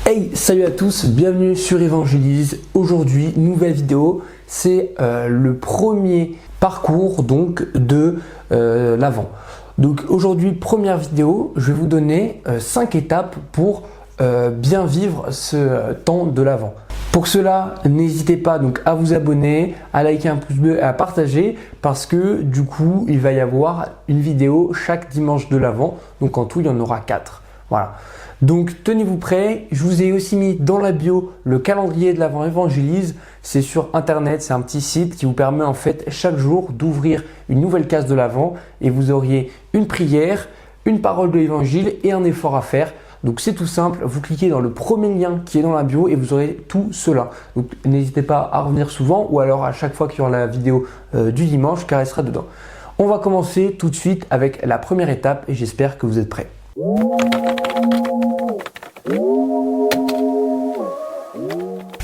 Hey, salut à tous, bienvenue sur Évangélise. Aujourd'hui, nouvelle vidéo, c'est le premier parcours donc de l'Avent. Donc aujourd'hui, première vidéo, je vais vous donner 5 étapes pour bien vivre ce temps de l'Avent. Pour cela, n'hésitez pas donc à vous abonner, à liker un pouce bleu et à partager parce que du coup, il va y avoir une vidéo chaque dimanche de l'Avent. Donc en tout, il y en aura 4. Voilà. Donc tenez-vous prêts, je vous ai aussi mis dans la bio le calendrier de l'Avent Évangélise. C'est sur internet, c'est un petit site qui vous permet en fait chaque jour d'ouvrir une nouvelle case de l'Avent et vous auriez une prière, une parole de l'évangile et un effort à faire. Donc c'est tout simple, vous cliquez dans le premier lien qui est dans la bio et vous aurez tout cela. Donc n'hésitez pas à revenir souvent ou alors à chaque fois qu'il y aura la vidéo du dimanche car elle sera dedans. On va commencer tout de suite avec la première étape et j'espère que vous êtes prêts.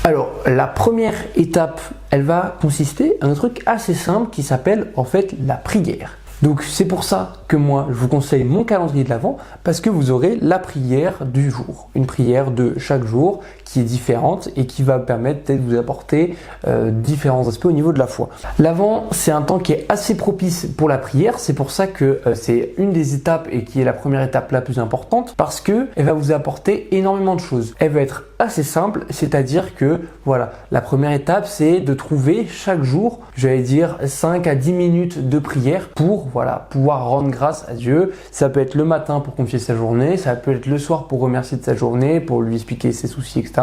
Alors, la première étape, elle va consister à un truc assez simple qui s'appelle en fait la prière. Donc, c'est pour ça que moi, je vous conseille mon calendrier de l'Avent parce que vous aurez la prière du jour. Une prière de chaque jour qui est différente et qui va permettre peut-être de vous apporter différents aspects au niveau de la foi. L'Avent, c'est un temps qui est assez propice pour la prière. C'est pour ça que c'est une des étapes et qui est la première étape la plus importante parce que elle va vous apporter énormément de choses. Elle va être assez simple, c'est-à-dire que voilà, la première étape, c'est de trouver chaque jour, j'allais dire 5 à 10 minutes de prière pour pouvoir rendre grâce à Dieu. Ça peut être le matin pour confier sa journée, ça peut être le soir pour remercier de sa journée, pour lui expliquer ses soucis, etc.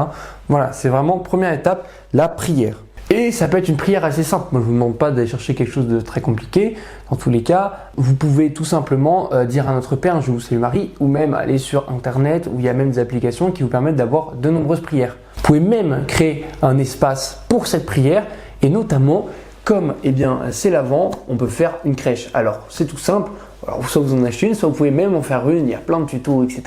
Voilà, c'est vraiment première étape, la prière. Et ça peut être une prière assez simple. Moi, je ne vous demande pas d'aller chercher quelque chose de très compliqué. Dans tous les cas, vous pouvez tout simplement dire à notre Père, je vous salue Marie, ou même aller sur Internet où il y a même des applications qui vous permettent d'avoir de nombreuses prières. Vous pouvez même créer un espace pour cette prière et notamment, comme c'est l'Avent, on peut faire une crèche. Alors, c'est tout simple. Alors, soit vous en achetez une, soit vous pouvez même en faire une, il y a plein de tutos, etc.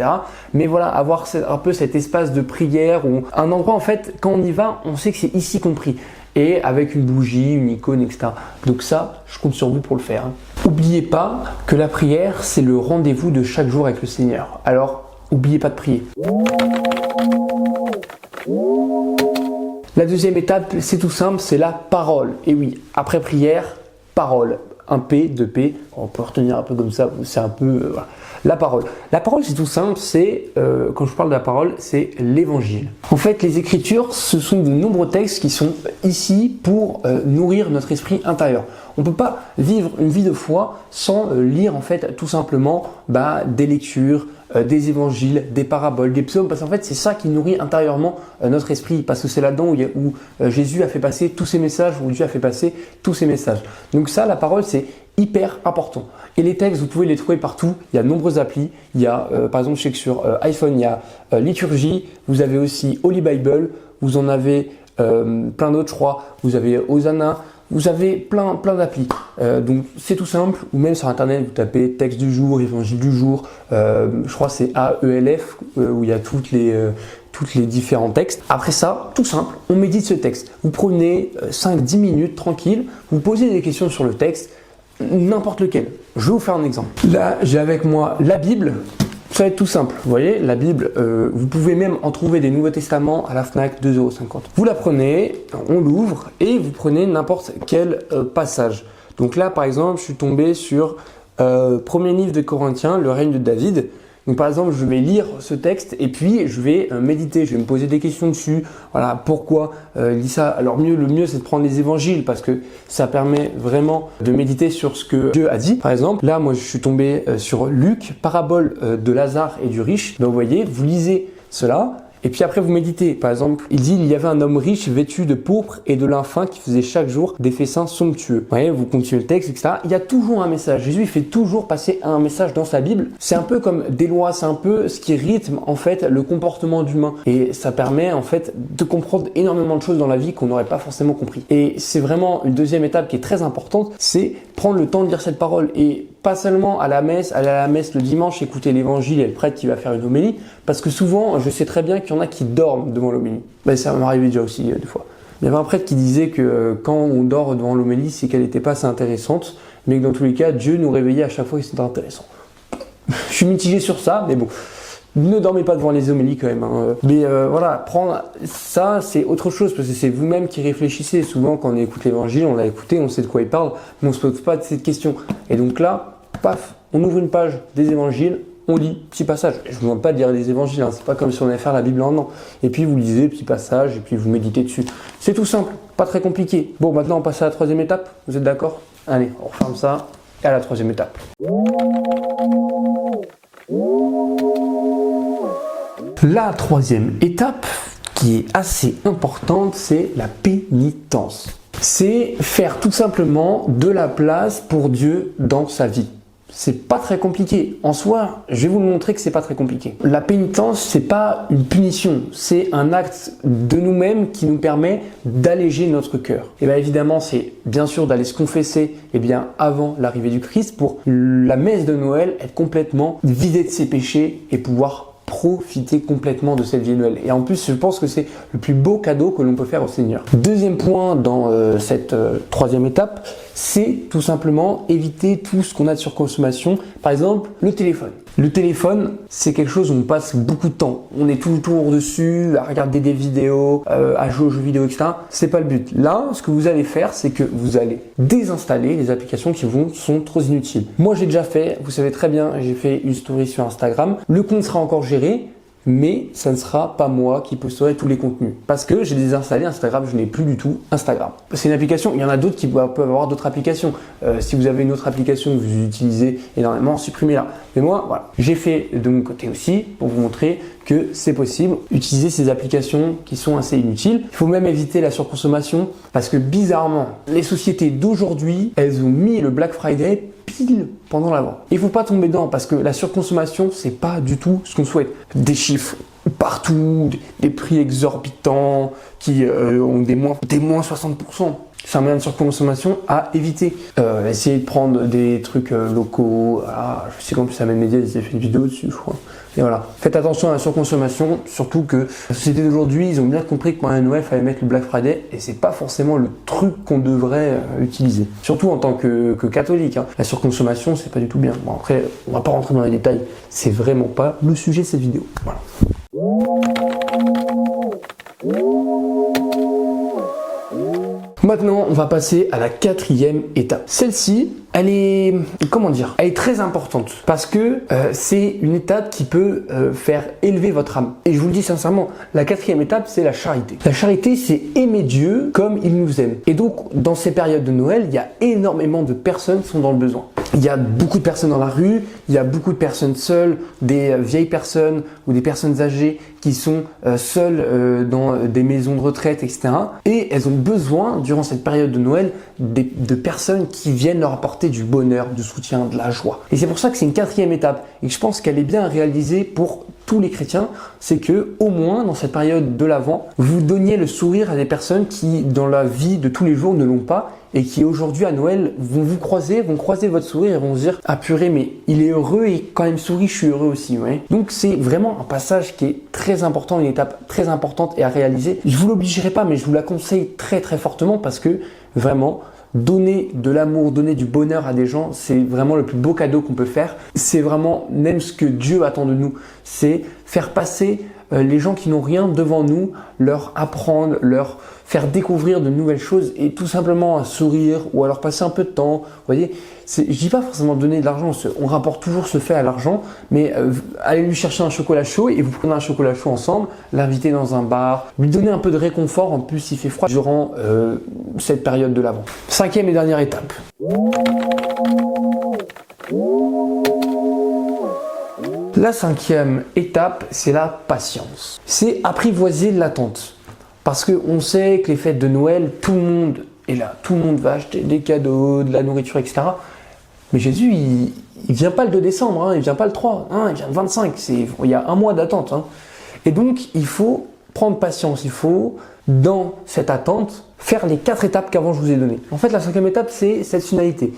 Mais voilà, avoir un peu cet espace de prière ou un endroit, en fait, quand on y va, on sait que c'est ici compris. Et avec une bougie, une icône, etc. Donc ça, je compte sur vous pour le faire. N'oubliez pas que la prière, c'est le rendez-vous de chaque jour avec le Seigneur. Alors, n'oubliez pas de prier. La deuxième étape, c'est tout simple, c'est la parole. Et oui, après prière, parole. Un P, 2 P, on peut retenir un peu comme ça, c'est un peu... voilà. La parole. La parole, c'est tout simple, c'est, quand je parle de la parole, c'est l'évangile. En fait, les Écritures, ce sont de nombreux textes qui sont ici pour nourrir notre esprit intérieur. On ne peut pas vivre une vie de foi sans lire, en fait, tout simplement des lectures, des évangiles, des paraboles, des psaumes, parce qu'en fait, c'est ça qui nourrit intérieurement notre esprit, parce que c'est là-dedans où Jésus a fait passer tous ses messages, où Dieu a fait passer tous ses messages. Donc ça, la parole, c'est hyper important. Et les textes, vous pouvez les trouver partout. Il y a de nombreuses applis. Il y a, par exemple, je sais que sur iPhone, il y a Liturgie. Vous avez aussi Holy Bible. Vous en avez plein d'autres, je crois. Vous avez Hosanna. Vous avez plein d'applis. Donc, c'est tout simple. Ou même sur Internet, vous tapez texte du jour, évangile du jour. Je crois que c'est AELF, où il y a toutes les différents textes. Après ça, tout simple, on médite ce texte. Vous prenez 5-10 minutes tranquille. Vous posez des questions sur le texte. N'importe lequel. Je vais vous faire un exemple. Là, j'ai avec moi la Bible. Ça va être tout simple. Vous voyez, la Bible, vous pouvez même en trouver des Nouveaux Testaments à la Fnac, 2,50 €. Vous la prenez, on l'ouvre et vous prenez n'importe quel passage. Donc là, par exemple, je suis tombé sur premier livre de Corinthiens, le règne de David. Donc par exemple, je vais lire ce texte et puis je vais méditer, je vais me poser des questions dessus. Voilà, pourquoi il dit ça. Alors le mieux c'est de prendre les évangiles parce que ça permet vraiment de méditer sur ce que Dieu a dit. Par exemple, là moi je suis tombé sur Luc, parabole de Lazare et du riche. Donc vous voyez, vous lisez cela. Et puis après vous méditez. Par exemple, il dit il y avait un homme riche vêtu de pourpre et de lin fin qui faisait chaque jour des faissins somptueux. Vous voyez, vous continuez le texte, etc. Il y a toujours un message. Jésus il fait toujours passer un message dans sa Bible. C'est un peu comme des lois, c'est un peu ce qui rythme en fait le comportement d'humain. Et ça permet en fait de comprendre énormément de choses dans la vie qu'on n'aurait pas forcément compris. Et c'est vraiment une deuxième étape qui est très importante, c'est prendre le temps de lire cette parole. Et pas seulement à la messe, aller à la messe le dimanche, écouter l'évangile et le prêtre qui va faire une homélie, parce que souvent, je sais très bien qu'il y en a qui dorment devant l'homélie. Ça m'est arrivé déjà aussi des fois. Il y avait un prêtre qui disait que quand on dort devant l'homélie, c'est qu'elle n'était pas assez intéressante, mais que dans tous les cas, Dieu nous réveillait à chaque fois que c'était intéressant. Je suis mitigé sur ça, mais bon. Ne dormez pas devant les homélies quand même. Hein. Mais voilà, prendre ça, c'est autre chose parce que c'est vous-même qui réfléchissez. Souvent, quand on écoute l'évangile, on l'a écouté, on sait de quoi il parle, mais on se pose pas de cette question. Et donc là, paf, on ouvre une page des évangiles, on lit, petit passage. Je ne vous demande pas de lire les évangiles, hein. C'est pas comme si on allait faire la Bible en un an. Et puis vous lisez, petit passage, et puis vous méditez dessus. C'est tout simple, pas très compliqué. Bon, maintenant on passe à la troisième étape, vous êtes d'accord? Allez, on referme ça, et à la troisième étape. La troisième étape, qui est assez importante, c'est la pénitence. C'est faire tout simplement de la place pour Dieu dans sa vie. C'est pas très compliqué. En soi, je vais vous le montrer que c'est pas très compliqué. La pénitence, c'est pas une punition, c'est un acte de nous-mêmes qui nous permet d'alléger notre cœur. Et bien évidemment, c'est bien sûr d'aller se confesser avant l'arrivée du Christ pour la messe de Noël être complètement vidée de ses péchés et pouvoir profiter complètement de cette vie de Noël. Et en plus, je pense que c'est le plus beau cadeau que l'on peut faire au Seigneur. Deuxième point dans cette troisième étape, c'est tout simplement éviter tout ce qu'on a de surconsommation. Par exemple, le téléphone. Le téléphone, c'est quelque chose où on passe beaucoup de temps. On est tout le tour dessus, à regarder des vidéos, à jouer aux jeux vidéo, etc. C'est pas le but. Là, ce que vous allez faire, c'est que vous allez désinstaller les applications qui vous sont trop inutiles. Moi, j'ai déjà fait, vous savez très bien, j'ai fait une story sur Instagram. Le compte sera encore géré, mais ça ne sera pas moi qui posterai tous les contenus. Parce que j'ai désinstallé Instagram, je n'ai plus du tout Instagram. C'est une application, il y en a d'autres qui peuvent avoir d'autres applications. Si vous avez une autre application que vous utilisez énormément, supprimez-la. Mais moi, voilà, j'ai fait de mon côté aussi pour vous montrer que c'est possible. Utiliser ces applications qui sont assez inutiles. Il faut même éviter la surconsommation parce que bizarrement, les sociétés d'aujourd'hui, elles ont mis le Black Friday pile pendant l'avant. Il ne faut pas tomber dedans parce que la surconsommation, c'est pas du tout ce qu'on souhaite. Des chiffres partout, des prix exorbitants qui ont des moins 60%. C'est un moyen de surconsommation à éviter. Essayez de prendre des trucs locaux. Je sais qu'en plus, Amène Média, ils ont fait une vidéo dessus, je crois. Et voilà. Faites attention à la surconsommation, surtout que la société d'aujourd'hui, ils ont bien compris que pendant Noël, il fallait mettre le Black Friday et c'est pas forcément le truc qu'on devrait utiliser. Surtout en tant que catholique. Hein. La surconsommation, c'est pas du tout bien. Bon, après, on va pas rentrer dans les détails. C'est vraiment pas le sujet de cette vidéo. Voilà. Maintenant, on va passer à la quatrième étape. Celle-ci, elle est, elle est très importante parce que c'est une étape qui peut faire élever votre âme. Et je vous le dis sincèrement, la quatrième étape, c'est la charité. La charité, c'est aimer Dieu comme il nous aime. Et donc, dans ces périodes de Noël, il y a énormément de personnes qui sont dans le besoin. Il y a beaucoup de personnes dans la rue, il y a beaucoup de personnes seules, des vieilles personnes ou des personnes âgées qui sont seules dans des maisons de retraite, etc. Et elles ont besoin, durant cette période de Noël, de personnes qui viennent leur apporter du bonheur, du soutien, de la joie. Et c'est pour ça que c'est une quatrième étape et que je pense qu'elle est bien réalisée pour tous les chrétiens, c'est que au moins dans cette période de l'Avent, vous donniez le sourire à des personnes qui, dans la vie de tous les jours, ne l'ont pas et qui aujourd'hui à Noël vont vous croiser, vont croiser votre sourire et vont se dire « Ah purée, mais il est heureux et quand il me sourit, je suis heureux aussi. Ouais. » Donc c'est vraiment un passage qui est très important, une étape très importante et à réaliser. Je vous l'obligerai pas, mais je vous la conseille très très fortement parce que vraiment, donner de l'amour, donner du bonheur à des gens, c'est vraiment le plus beau cadeau qu'on peut faire. C'est vraiment même ce que Dieu attend de nous. C'est faire passer les gens qui n'ont rien devant nous, leur apprendre, leur faire découvrir de nouvelles choses et tout simplement un sourire ou alors passer un peu de temps. Vous voyez, je dis pas forcément donner de l'argent, on rapporte toujours ce fait à l'argent, mais allez lui chercher un chocolat chaud et vous prenez un chocolat chaud ensemble, l'inviter dans un bar, lui donner un peu de réconfort, en plus il fait froid durant cette période de l'Avent. Cinquième et dernière étape. La cinquième étape, c'est la patience. C'est apprivoiser l'attente. Parce qu'on sait que les fêtes de Noël, tout le monde est là. Tout le monde va acheter des cadeaux, de la nourriture, etc. Mais Jésus, il vient pas le 2 décembre, hein, il vient pas le 3, hein, il vient le 25. Il y a un mois d'attente. Hein. Et donc, il faut prendre patience. Il faut, dans cette attente, faire les 4 étapes qu'avant je vous ai données. En fait, la cinquième étape, c'est cette finalité.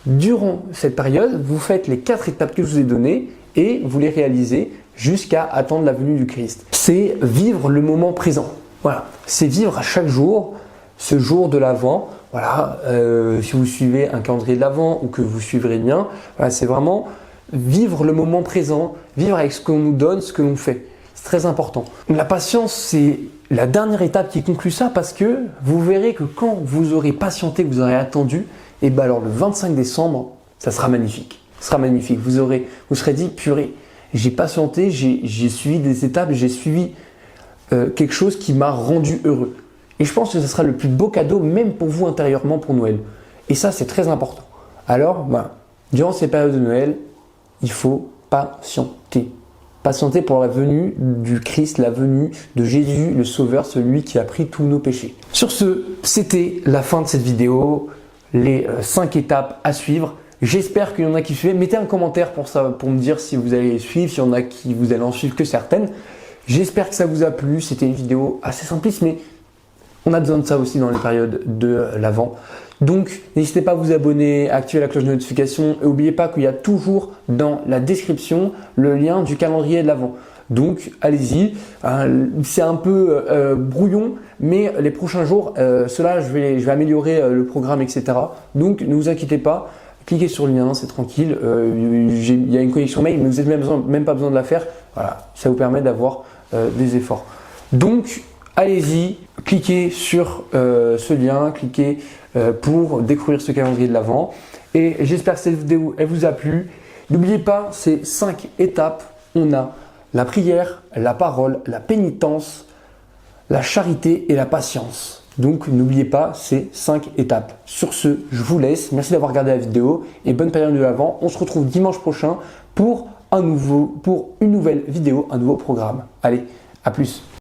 Durant cette période, vous faites les 4 étapes que je vous ai données et vous les réalisez jusqu'à attendre la venue du Christ. C'est vivre le moment présent. Voilà, c'est vivre à chaque jour, ce jour de l'Avent. Voilà, si vous suivez un calendrier de l'Avent ou que vous suivrez le mien, voilà, c'est vraiment vivre le moment présent, vivre avec ce qu'on nous donne, ce que l'on fait. C'est très important. La patience, c'est la dernière étape qui conclut ça parce que vous verrez que quand vous aurez patienté, que vous aurez attendu, et bien alors le 25 décembre, ça sera magnifique. Ce sera magnifique. Vous serez dit, purée, j'ai patienté, j'ai suivi des étapes, j'ai suivi quelque chose qui m'a rendu heureux. Et je pense que ce sera le plus beau cadeau, même pour vous intérieurement, pour Noël. Et ça, c'est très important. Alors, durant ces périodes de Noël, il faut patienter. Patienter pour la venue du Christ, la venue de Jésus, le Sauveur, celui qui a pris tous nos péchés. Sur ce, c'était la fin de cette vidéo, les 5 étapes à suivre. J'espère qu'il y en a qui suivent. Mettez un commentaire pour ça, pour me dire si vous allez suivre, s'il y en a qui vous allez en suivre que certaines. J'espère que ça vous a plu. C'était une vidéo assez simpliste, mais on a besoin de ça aussi dans les périodes de l'Avent. Donc, n'hésitez pas à vous abonner, à activer la cloche de notification et n'oubliez pas qu'il y a toujours dans la description le lien du calendrier de l'Avent. Donc, allez-y. C'est un peu brouillon, mais les prochains jours, je vais améliorer le programme, etc. Donc, ne vous inquiétez pas. Cliquez sur le lien, c'est tranquille. Il y a une connexion mail, mais vous n'avez même pas besoin de la faire. Voilà, ça vous permet d'avoir des efforts. Donc, allez-y, cliquez sur ce lien, cliquez pour découvrir ce calendrier de l'Avent. Et j'espère que cette vidéo elle vous a plu. N'oubliez pas ces 5 étapes. On a la prière, la parole, la pénitence, la charité et la patience. Donc n'oubliez pas ces 5 étapes. Sur ce, je vous laisse. Merci d'avoir regardé la vidéo et bonne période de l'Avent. On se retrouve dimanche prochain pour une nouvelle vidéo, un nouveau programme. Allez, à plus.